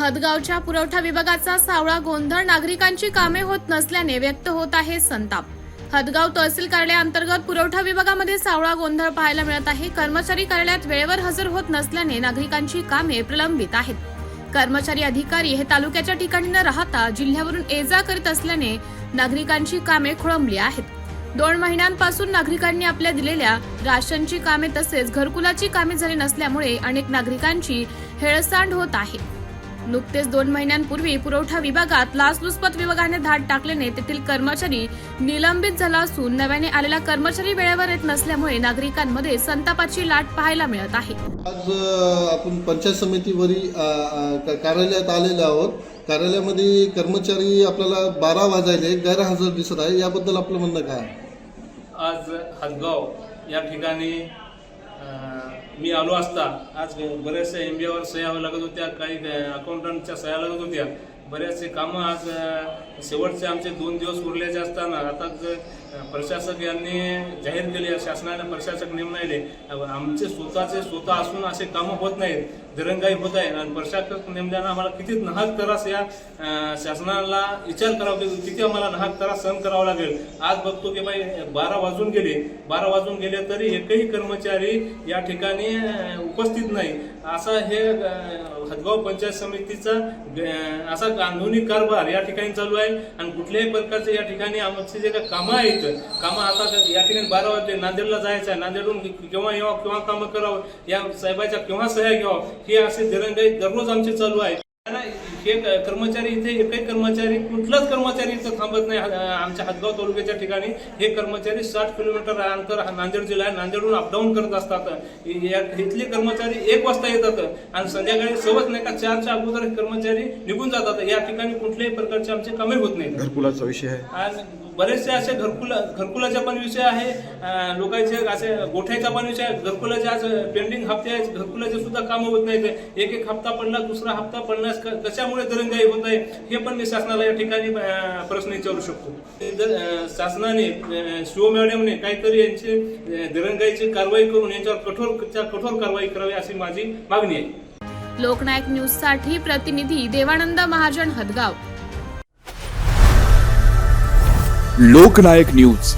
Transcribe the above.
हदगावच्या पुरवठा विभागाचा सावळा गोंधळ, नागरिकांची कामे होत नसल्याने व्यक्त होत आहे संताप। हदगाव तहसील कार्यालयाअंतर्गत पुरवठा विभागामध्ये सावळा गोंधळ पाहायला मिळत आहे। कर्मचारी कार्यालयात वेळेवर हजर होत नसल्याने नागरिकांची कामे प्रलंबित आहेत। कर्मचारी अधिकारी हे तालुक्याच्या ठिकाणी न राहता जिल्ह्यावरून ये-जा करीत असल्याने नागरिकांची कामे खोळंबली आहेत। 2 महिन्यांपासून नागरिकांनी आपल्या दिलेल्या राशनची कामे तसेच घरकुलाची कामे झाली नसल्यामुळे अनेक नागरिकांची हेळसांड होत आहे। नुकतेच 2 महिन्यांपूर्वी पुरवठा विभागात लाचलुचपत विभागाने धाड टाकल्याने तेथील कर्मचारी निलंबित झाला असून नव्याने आलेला कर्मचारी वेळेवर येत नसल्यामुळे नागरिकांमध्ये संतापाची लाट पाहायला मिळत आहे। आज आपण पंचायत समितीवरील कार्यालयात आलेले आहोत। कार्यालयामध्ये कर्मचारी आपल्याला 12 वाजायले गैरहजर दिसत आहे, याबद्दल आपलं म्हणणं काय? आज हदगाव या ठिकाणी मी आलो असता आज बऱ्याचशा एमबीआवर सह्या लागत होत्या, काही अकाउंटंटच्या सह्या लागत होत्या। बऱ्याचसे कामं आज शेवटचे आमचे 2 दिवस उरल्याचे असताना आता प्रशासक यांनी जाहीर केले, शासनाने प्रशासक नेमले, आमचे स्वतः असून असे कामं होत नाहीत, दिरंगाई होत आहे। आणि प्रशासक नेमल्यानं आम्हाला किती नाहक त्रास या शासनाला विचार करावा लागेल, किती आम्हाला नाहक त्रास सहन करावा लागेल। आज बघतो की बाई 12 वाजून गेले तरी एकही कर्मचारी या ठिकाणी उपस्थित नाही। असा हे हदगाव पंचायत समितीचा असा कानूनी कारभार या ठिकाणी चालू आहे। आणि कुठल्याही प्रकारचे या ठिकाणी आमचे जे काही कामं आहेत, कामं आता या ठिकाणी 12 वाजले, नांदेडला जायचं आहे, नांदेडहून केव्हा यावं, केव्हा कामं करावं, या साहेबाच्या केव्हा सह्या घ्यावं, हे असे दिरंगाई दररोज आमचे चालू आहे। हे कर्मचारी इथे एकही कर्मचारी, कुठलाच कर्मचारी इथं थांबत नाही। आमच्या हदगाव तालुक्याच्या ठिकाणी हे कर्मचारी 60 किलोमीटर अंतर नांदेड जिल्हा आहे, नांदेडहून अपडाऊन करत असतात। इथले कर्मचारी 1 वाजता येतात आणि संध्याकाळी सवच नाही का 4च्या अगोदर कर्मचारी निघून जातात। या ठिकाणी कुठल्याही प्रकारचे आमचे कामे होत नाही। घरकुलाचा विषय आहे आणि बरेचसे असे घरकुलाचा पण विषय आहे, लोकांचे असे गोठ्याचा पण विषय आहे, घरकुलाचे आज पेंडिंग हप्ते आहेत, घरकुलाचे सुद्धा कामं होत नाहीत। एक हप्ता पडला, दुसरा हप्ता पडण्यास कशामुळे दिरंगाई होत आहे, हे पण मी शासनाला या ठिकाणी प्रश्न विचारू शकतो। जर शासनाने शिव मॅडमने काहीतरी यांची दिरंगाईची कारवाई करून यांच्यावर कठोर कारवाई करावी अशी माझी मागणी आहे। लोकनायक न्यूज साठी प्रतिनिधी देवानंद महाजन, हदगाव। लोकनायक न्यूज